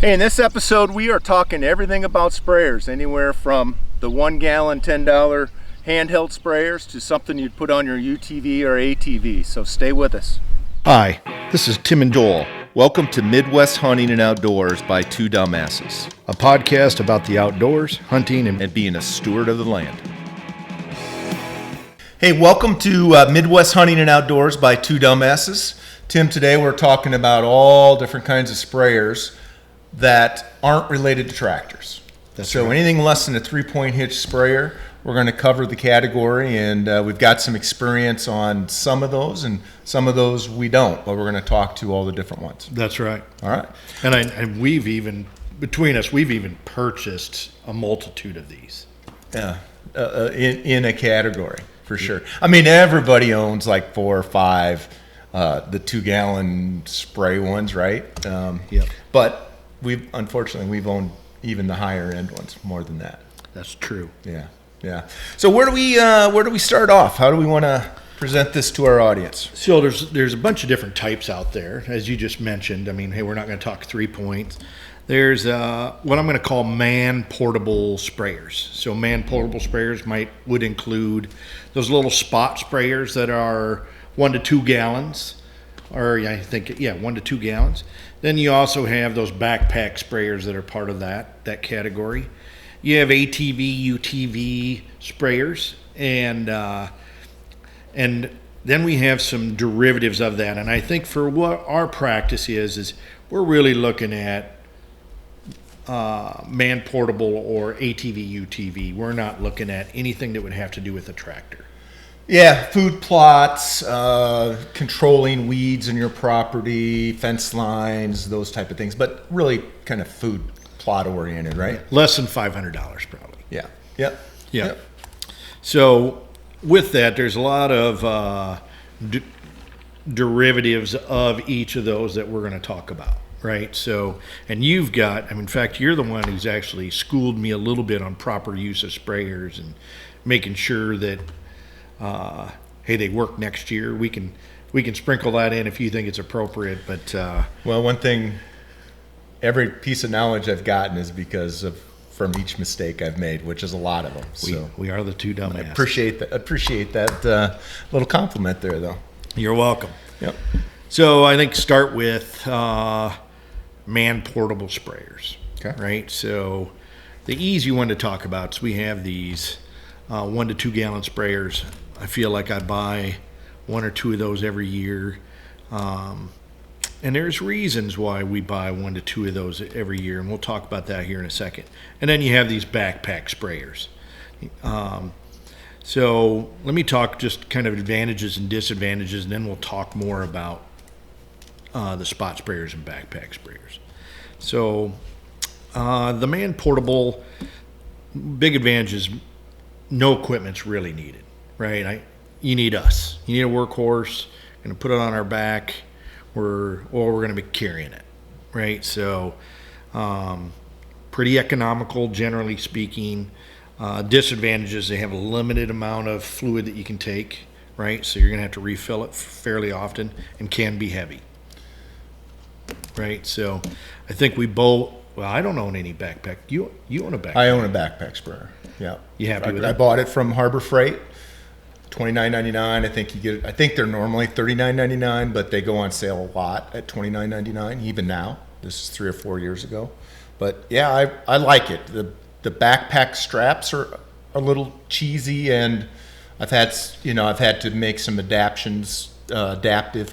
Hey, in this episode we are talking everything about sprayers, anywhere from the 1 gallon $10 handheld sprayers to something you'd put on your UTV or ATV, so stay with us. Hi, this is Tim and Joel. Welcome to Midwest Hunting and Outdoors by Two Dumbasses, a podcast about the outdoors, hunting, and being a steward of the land. Hey, welcome to Midwest Hunting and Outdoors by Two Dumbasses. Tim, today we're talking about all different kinds of sprayers that aren't related to tractors. So anything less than a 3-point hitch sprayer, we're going to cover the category, and we've got some experience on some of those, and some of those we don't, but we're going to talk to all the different ones. That's right. All right. And we've even, between us, we've even purchased a multitude of these. Yeah, in a category, for sure. I mean, everybody owns like 4 or 5, the 2-gallon spray ones, right? Yep. But we've owned even the higher end ones more than that. That's true. Yeah. So where do we start off? How do we want to present this to our audience? So there's a bunch of different types out there, as you just mentioned. I mean, hey, we're not going to talk 3 points. There's what I'm going to call man-portable sprayers. So man-portable sprayers would include those little spot sprayers that are 1 to 2 gallons. Or I think, 1 to 2 gallons. Then you also have those backpack sprayers that are part of that category. You have ATV, UTV sprayers, and then we have some derivatives of that. And I think for what our practice is we're really looking at man portable or ATV, UTV. We're not looking at anything that would have to do with a tractor. Yeah, food plots, controlling weeds in your property, fence lines, those type of things, but really kind of food plot oriented, right? Less than $500 probably. Yeah. Yep. So with that, there's a lot of derivatives of each of those that we're going to talk about, right? So, and you've got, in fact, you're the one who's actually schooled me a little bit on proper use of sprayers and making sure that hey, they work next year. We can sprinkle that in if you think it's appropriate. But well, one thing, every piece of knowledge I've gotten is from each mistake I've made, which is a lot of them. So we are the two dumbasses. Appreciate that little compliment there, though. You're welcome. Yep. So I think start with man portable sprayers. Okay. Right. So the easy one to talk about is we have these 1 to 2 gallon sprayers. I feel like I buy 1 or 2 of those every year. And there's reasons why we buy 1 to 2 of those every year, and we'll talk about that here in a second. And then you have these backpack sprayers. So let me talk just kind of advantages and disadvantages, and then we'll talk more about the spot sprayers and backpack sprayers. So the man portable, big advantage is no equipment's really needed, right? You need us. You need a workhorse. You're going to put it on our back, or we're going to be carrying it, right? So pretty economical, generally speaking. Disadvantages, they have a limited amount of fluid that you can take, right? So you're going to have to refill it fairly often and can be heavy, right? So I think we both, well, I don't own any backpack. You own a backpack. I own a backpack sprayer. Yeah. You happy with I that? bought it from Harbor Freight, $29.99. I think they're normally $39.99, but they go on sale a lot at $29.99 even now. This is 3 or 4 years ago. But yeah, I like it. The backpack straps are a little cheesy, and I've had to make some adaptive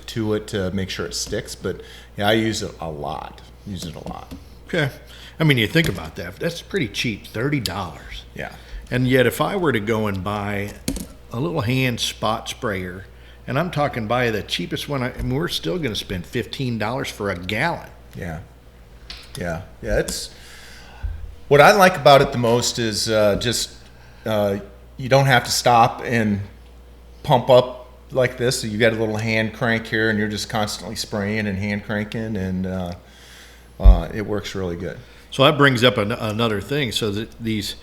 to it to make sure it sticks. But yeah, I use it a lot. Okay. You think about that. That's pretty cheap, $30. Yeah. And yet if I were to go and buy a little hand spot sprayer, and I'm talking buy the cheapest one, we're still going to spend $15 for a gallon. Yeah. It's what I like about it the most is you don't have to stop and pump up like this. So you got a little hand crank here, and you're just constantly spraying and hand cranking, and it works really good. So that brings up another thing. So that these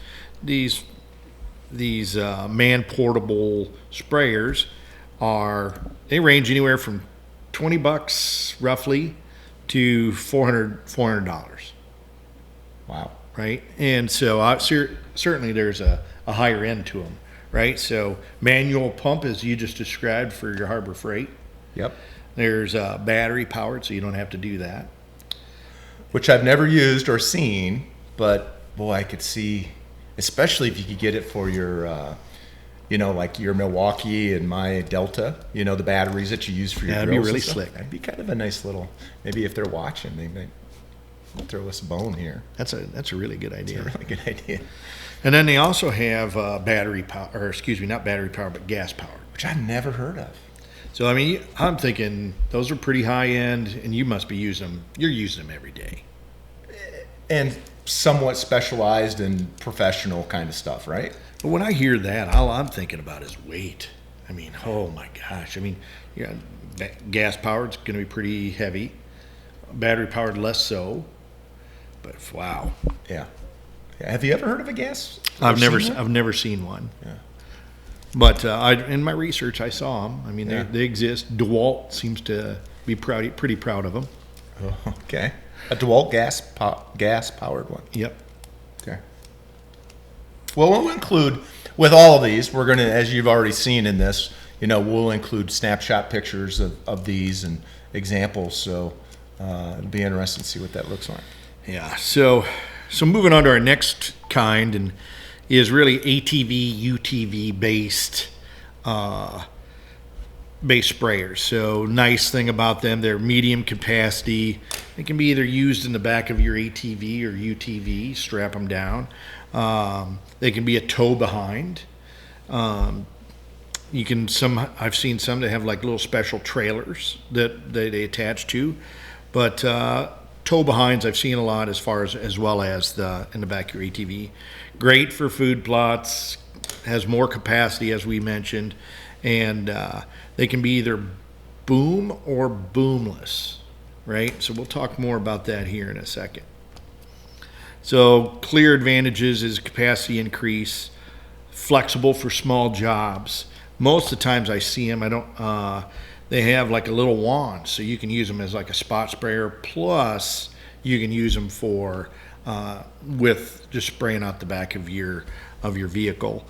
man portable sprayers they range anywhere from $20 roughly to $400. Wow. right? And so certainly there's a higher end to them, right? So manual pump, as you just described for your Harbor Freight. Yep. There's battery powered, so you don't have to do that. Which I've never used or seen, but boy, I could see, especially if you could get it for your, like your Milwaukee and my Delta, the batteries that you use for your That'd be grills really and stuff. slick. That'd be kind of a nice little, maybe if they're watching, they might throw us a bone here. That's a really good idea. It's a really good idea. And then they also have battery power, or excuse me, not battery power, but gas powered. Which I've never heard of. So I mean, I'm thinking those are pretty high end, and you must be using them. You're using them every day. And somewhat specialized and professional kind of stuff, right? But when I hear that, all I'm thinking about is weight. I mean, oh my gosh. I mean, yeah, gas powered's going to be pretty heavy. Battery powered, less so. But wow, Yeah. Have you ever heard of a gas? I've Or seen one? never seen one. Yeah. But in my research, I saw them. I mean, Yeah. they exist. DeWalt seems to be pretty proud of them. Oh, okay. A DeWalt gas powered one. Yep. Okay. Well, we'll include, with all of these, we're going to, as you've already seen in this, we'll include snapshot pictures of these and examples. So it'll be interesting to see what that looks like. Yeah. So moving on to our next kind, and is really ATV, UTV based sprayers. So nice thing about them, they're medium capacity. They can be either used in the back of your ATV or UTV, strap them down. They can be a tow behind. I've seen some that have like little special trailers that they attach to, but tow behinds I've seen a lot as well as in the back of your ATV. Great for food plots, has more capacity as we mentioned, and they can be either boom or boomless, right? So we'll talk more about that here in a second. So clear advantages is capacity increase, flexible for small jobs. Most of the times I see them, they have like a little wand, so you can use them as like a spot sprayer. Plus, you can use them for with just spraying out the back of your vehicle.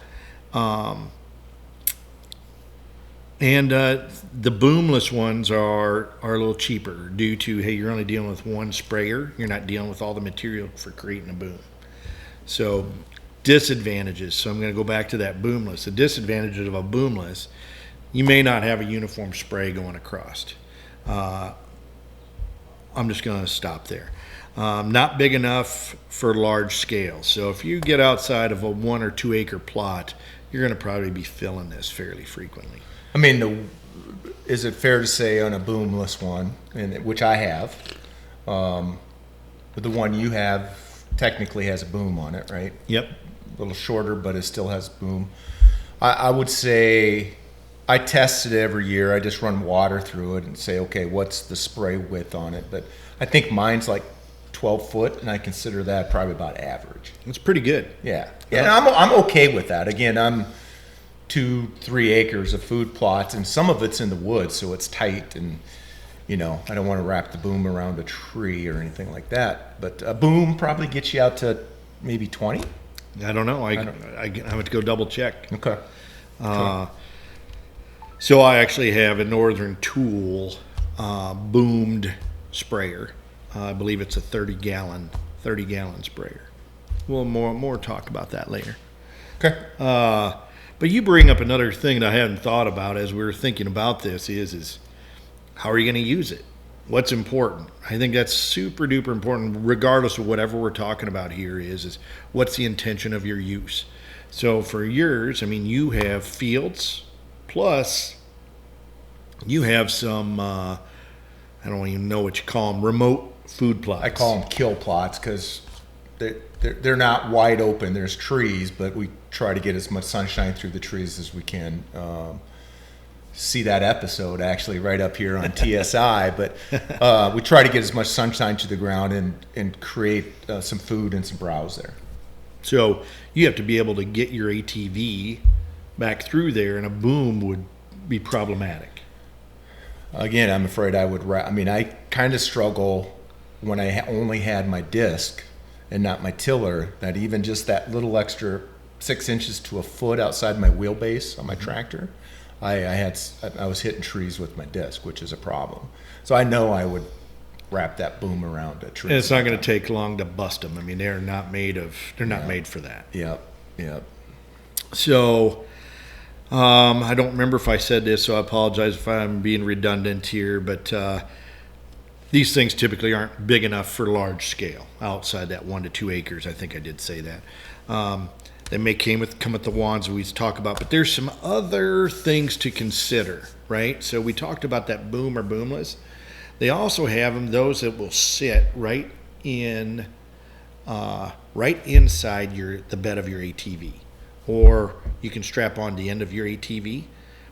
And the boomless ones are a little cheaper due to, hey, you're only dealing with one sprayer. You're not dealing with all the material for creating a boom. So disadvantages. So I'm going to go back to that boomless. The disadvantages of a boomless, you may not have a uniform spray going across. I'm just going to stop there. Not big enough for large scale. So if you get outside of a 1 or 2 acre plot, you're going to probably be filling this fairly frequently. I mean, is it fair to say on a boomless one, which I have, but the one you have technically has a boom on it, right? Yep. A little shorter, but it still has boom. I would say I test it every year. I just run water through it and say, okay, what's the spray width on it? But I think mine's like 12 foot, and I consider that probably about average. It's pretty good. Yeah. And I'm okay with that. Again, I'm 2-3 acres of food plots, and some of it's in the woods, so it's tight, and I don't want to wrap the boom around a tree or anything like that. But a boom probably gets you out to maybe 20. I don't know. I have to go double check. Okay. So I actually have a Northern Tool boomed sprayer. I believe it's a 30 gallon sprayer. We'll more talk about that later. Okay. But you bring up another thing that I hadn't thought about as we were thinking about this is how are you going to use it? What's important? I think that's super duper important regardless of whatever we're talking about here is what's the intention of your use. So for yours, I mean, you have fields plus you have some, I don't even know what you call them, remote food plots. I call them kill plots because they're not wide open. There's trees, but we try to get as much sunshine through the trees as we can. See that episode actually right up here on TSI, but we try to get as much sunshine to the ground and create some food and some browse there. So you have to be able to get your ATV back through there, and a boom would be problematic. Again, I'm afraid I would. I kind of struggle when I only had my disc and not my tiller, that even just that little extra 6 inches to a foot outside my wheelbase on my tractor, I was hitting trees with my disc, which is a problem. So I know I would wrap that boom around a tree. And it's not going to take long to bust them. I mean, they're not made for that. Yep. So, I don't remember if I said this, so I apologize if I'm being redundant here, but these things typically aren't big enough for large scale outside that 1 to 2 acres. I think I did say that. They may come with the wands we talk about, but there's some other things to consider, right? So we talked about that boom or boomless. They also have them, those that will sit right inside the bed of your ATV, or you can strap on the end of your ATV.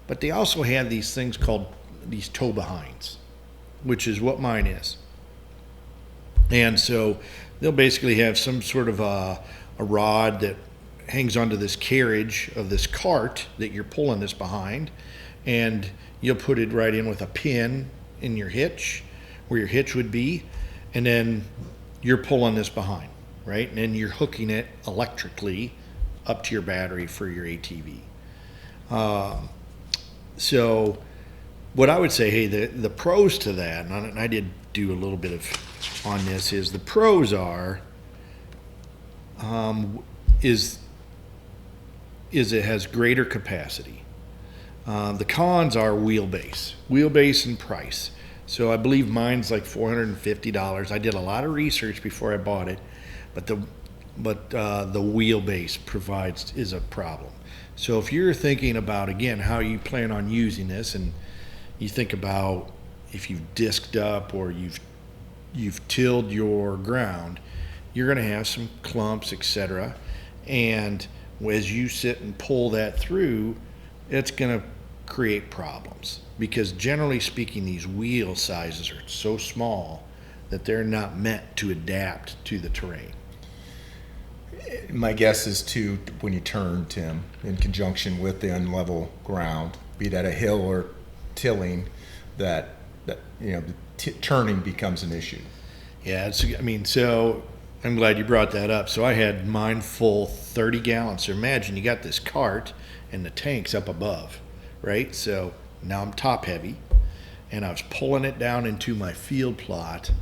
But they also have these things called these tow behinds, which is what mine is. And so they'll basically have some sort of a rod that hangs onto this carriage of this cart that you're pulling this behind, and you'll put it right in with a pin in your hitch, where your hitch would be, and then you're pulling this behind, right? And then you're hooking it electrically up to your battery for your ATV. So what I would say, hey, the pros to that, and I did do a little bit of on this, is the pros are, is it has greater capacity. The cons are wheelbase and price. So I believe mine's like $450. I did a lot of research before I bought it, but the wheelbase is a problem. So if you're thinking about, again, how you plan on using this, and you think about if you've disked up or you've tilled your ground, you're going to have some clumps, etc. And as you sit and pull that through, it's going to create problems, because generally speaking, these wheel sizes are so small that they're not meant to adapt to the terrain. My guess is too, when you turn, Tim, in conjunction with the unlevel ground, be that a hill or tilling, that turning becomes an issue. Yeah, so I'm glad you brought that up. So I had mine full 30 gallons. So imagine you got this cart and the tank's up above, right? So now I'm top heavy, and I was pulling it down into my field plot,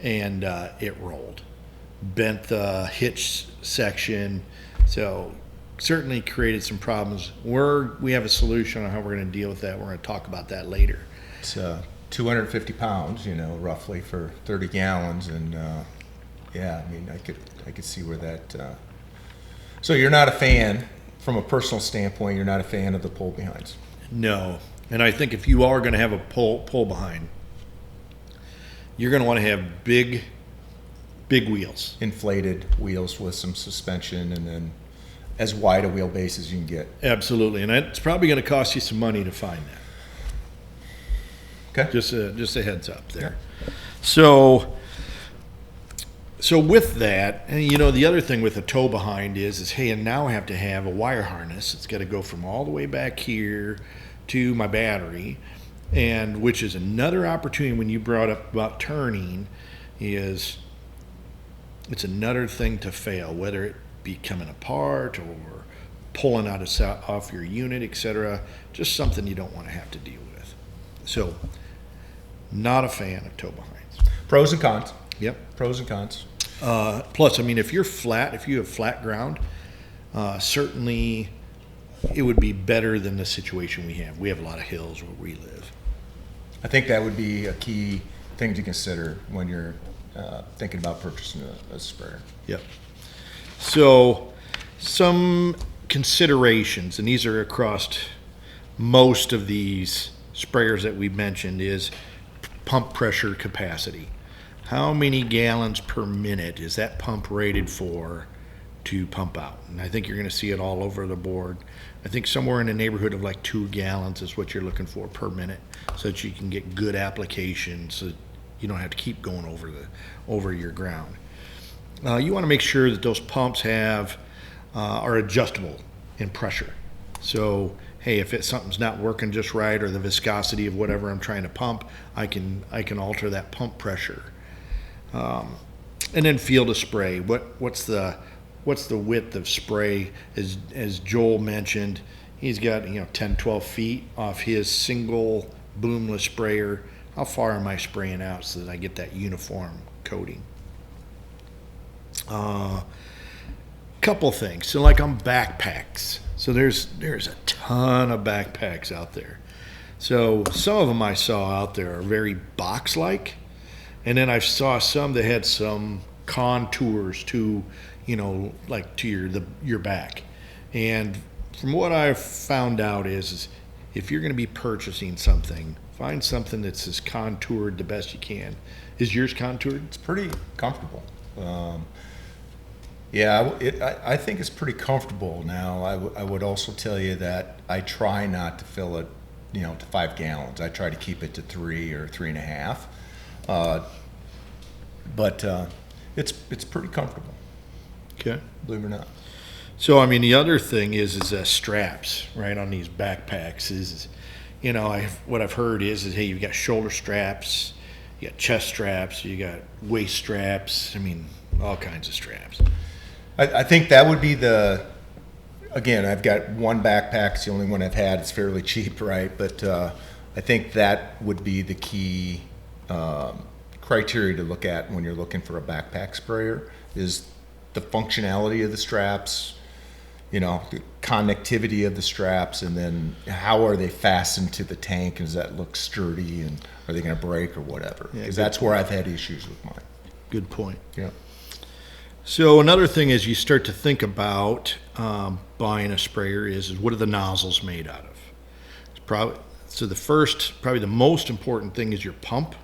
and it rolled. Bent the hitch section, so certainly created some problems. We have a solution on how we're going to deal with that. We're going to talk about that later. It's 250 pounds, roughly for 30 gallons, and I could see where that. So you're not a fan, from a personal standpoint, you're not a fan of the pull behinds. No, and I think if you are going to have a pull behind, you're going to want to have big wheels, inflated wheels with some suspension, and then as wide a wheelbase as you can get. Absolutely, and it's probably going to cost you some money to find that. Okay, just a heads up there. Yeah. So with that, and the other thing with a tow behind is hey, and now I have to have a wire harness. It's got to go from all the way back here to my battery, and which is another opportunity when you brought up about turning, is it's another thing to fail, whether it be coming apart or pulling off your unit, etc. Just something you don't want to have to deal with. So, not a fan of tow behinds. Pros and cons. Yep. Pros and cons. Plus, if you have flat ground, certainly it would be better than the situation we have. We have a lot of hills where we live. I think that would be a key thing to consider when you're thinking about purchasing a sprayer. Yep. So some considerations, and these are across most of these sprayers that we mentioned, is pump pressure capacity. How many gallons per minute is that pump rated for to pump out? And I think you're going to see it all over the board. I think somewhere in the neighborhood of like 2 gallons is what you're looking for per minute, so that you can get good application, so that you don't have to keep going over your ground. You want to make sure that those pumps are adjustable in pressure. So hey, if something's not working just right, or the viscosity of whatever I'm trying to pump, I can alter that pump pressure. And then field of spray. What's the width of spray? As Joel mentioned, he's got 10, 12 feet off his single boomless sprayer. How far am I spraying out so that I get that uniform coating? Couple things. So like on backpacks. So there's a ton of backpacks out there. So some of them I saw out there are very box-like, and then I saw some that had some contours to, like to your back. And from what I've found out is if you're going to be purchasing something, find something that's as contoured the best you can. Is yours contoured? It's pretty comfortable. I think it's pretty comfortable now. I would also tell you that I try not to fill it, to 5 gallons. I try to keep it to 3 or 3.5. But it's pretty comfortable. Okay. Believe it or not. So, I mean, the other thing is straps, right, on these backpacks is what I've heard is hey, you've got shoulder straps, you got chest straps, you got waist straps, I mean, all kinds of straps. I think that would be again, I've got one backpack, it's the only one I've had, it's fairly cheap, right? But I think that would be the key criteria to look at when you're looking for a backpack sprayer is the functionality of the straps, the connectivity of the straps, and then how are they fastened to the tank? Does that look sturdy, and are they going to break or whatever? Because that's where I've had issues with mine. Good point. Yeah. So another thing as you start to think about buying a sprayer is what are the nozzles made out of? Probably the most important thing is your pump.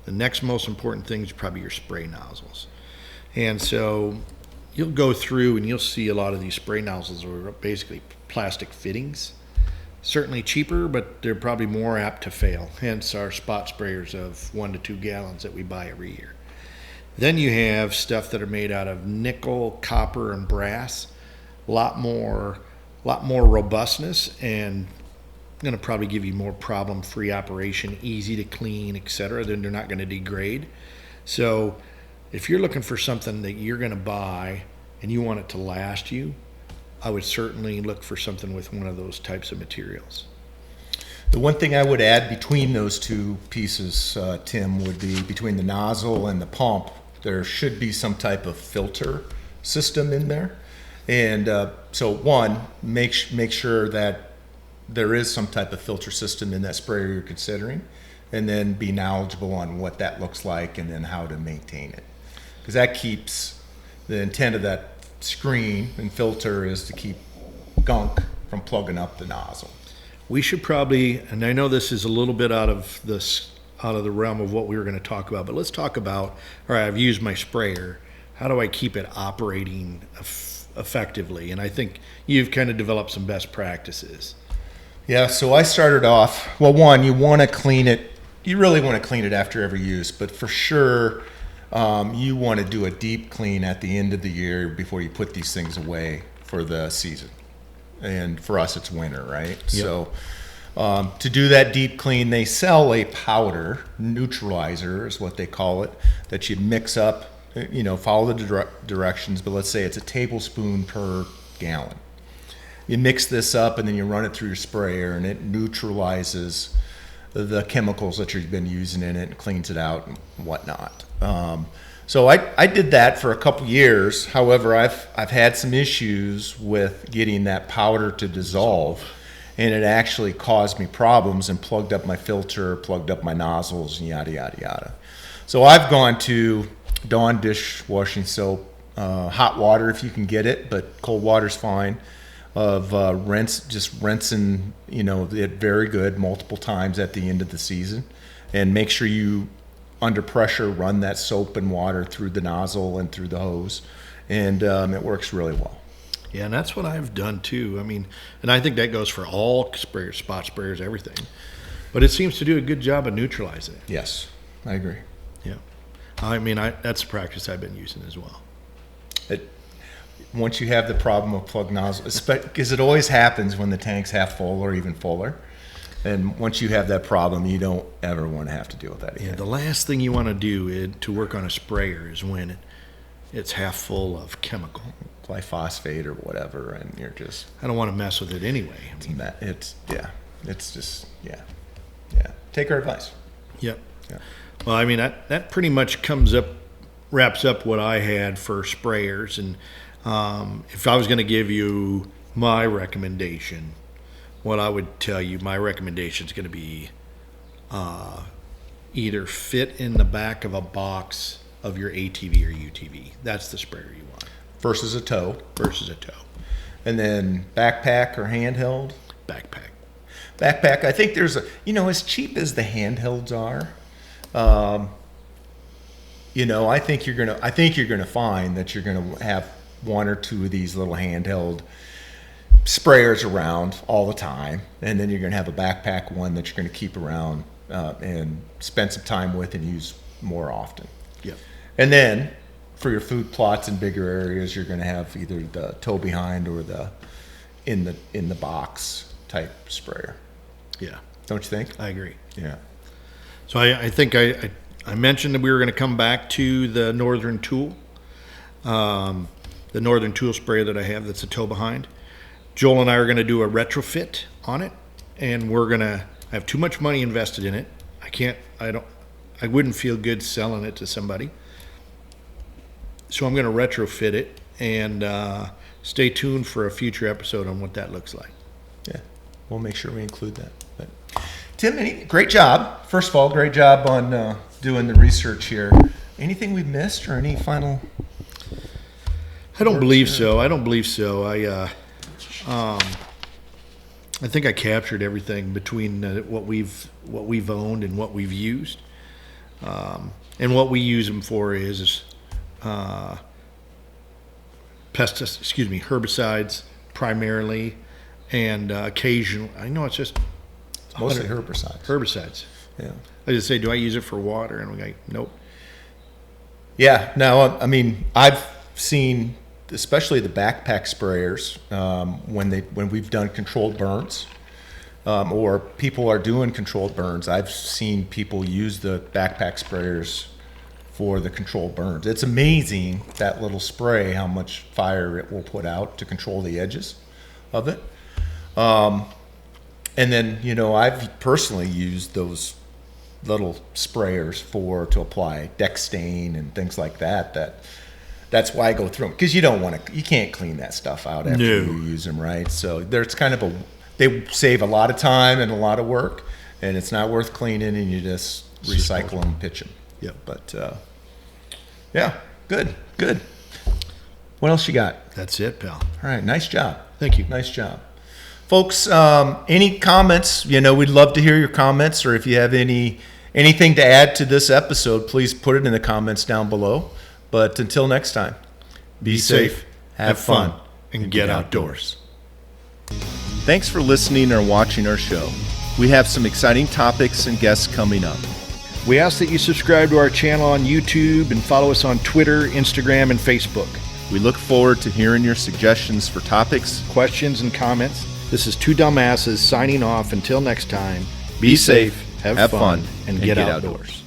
The next most important thing is probably your spray nozzles. And so you'll go through and you'll see a lot of these spray nozzles are basically plastic fittings. Certainly cheaper, but they're probably more apt to fail. Hence our spot sprayers of 1 to 2 gallons that we buy every year. Then you have stuff that are made out of nickel, copper, and brass. A lot more robustness and going to probably give you more problem-free operation, easy to clean, etc. Then they're not going to degrade. So if you're looking for something that you're going to buy and you want it to last you, I would certainly look for something with one of those types of materials. The one thing I would add between those two pieces, Tim, would be between the nozzle and the pump, there should be some type of filter system in there. And so one, make sure that there is some type of filter system in that sprayer you're considering, and then be knowledgeable on what that looks like and then how to maintain it. Because that keeps, the intent of that screen and filter is to keep gunk from plugging up the nozzle. We should probably, and I know this is a little bit out of the realm of what we were going to talk about, but let's talk about, all right, I've used my sprayer. How do I keep it operating effectively? And I think you've kind of developed some best practices. Yeah, so I started off, well, one, you want to clean it. You really want to clean it after every use, but for sure, you want to do a deep clean at the end of the year before you put these things away for the season. And for us, it's winter, right? Yep. So to do that deep clean, they sell a powder, neutralizer is what they call it, that you mix up, follow the directions, but let's say it's a tablespoon per gallon. You mix this up and then you run it through your sprayer and it neutralizes the chemicals that you've been using in it and cleans it out and whatnot. So I did that for a couple years. However, I've had some issues with getting that powder to dissolve, and it actually caused me problems and plugged up my filter, plugged up my nozzles, and yada, yada, yada. So I've gone to Dawn dishwashing soap, hot water if you can get it, but cold water's fine. Of rinsing, it very good multiple times at the end of the season, and make sure you, under pressure, run that soap and water through the nozzle and through the hose, and it works really well. Yeah, and that's what I've done too. I mean, and I think that goes for all sprayers, spot sprayers, everything. But it seems to do a good job of neutralizing it. Yes, I agree. Yeah, I mean, that's a practice I've been using as well. Once you have the problem of plug nozzle, because it always happens when the tank's half full or even fuller, And once you have that problem, you don't ever want to have to deal with that again. Yeah, the last thing you want to do to work on a sprayer is when it's half full of chemical. Glyphosate or whatever, and you're just... I don't want to mess with it anyway. Take our advice. Yep. Yeah. Well, I mean, that pretty much wraps up what I had for sprayers. And if I was going to give you my recommendation, what I would tell you, my recommendation is going to be either fit in the back of a box of your ATV or UTV. That's the sprayer you want. Versus a tow. And then backpack or handheld? backpack. Backpack, I think there's as cheap as the handhelds are, I think you're gonna find that you're gonna have one or two of these little handheld sprayers around all the time, and then you're gonna have a backpack one that you're gonna keep around and spend some time with and use more often. Yep. And then for your food plots in bigger areas, you're gonna have either the tow behind or the in the box type sprayer. Yeah. Don't you think? I agree. Yeah. So I think I mentioned that we were going to come back to the Northern Tool, the Northern Tool sprayer that I have that's a tow behind. Joel and I are going to do a retrofit on it, and I have too much money invested in it. I wouldn't feel good selling it to somebody. So I'm going to retrofit it, and stay tuned for a future episode on what that looks like. Yeah. We'll make sure we include that. But Tim, great job. First of all, great job on doing the research here. Anything we missed or any final? I don't believe so. I think I captured everything between what we've owned and what we've used, and what we use them for is herbicides primarily, and occasionally, I know it's just Mostly herbicides. Yeah. I just say, do I use it for water? And we go, nope. Yeah. No, I mean, I've seen, especially the backpack sprayers, when we've done controlled burns, or people are doing controlled burns. I've seen people use the backpack sprayers for the controlled burns. It's amazing, that little spray, how much fire it will put out to control the edges of it. And then, I've personally used those little sprayers to apply deck stain and things like that. That's why I go through them, because you can't clean that stuff out after you use them, right? So there's they save a lot of time and a lot of work, and it's not worth cleaning, and you just recycle them and pitch them. Yep. But yeah, good. What else you got? That's it, pal. All right, nice job. Thank you. Nice job. Folks, any comments? We'd love to hear your comments, or if you have anything to add to this episode, please put it in the comments down below. But until next time, be safe, have fun, and get outdoors. Thanks for listening or watching our show. We have some exciting topics and guests coming up. We ask that you subscribe to our channel on YouTube and follow us on Twitter, Instagram, and Facebook. We look forward to hearing your suggestions for topics, Questions, and comments. This is Two Dumbasses signing off. Until next time, be safe, have fun, and get outdoors.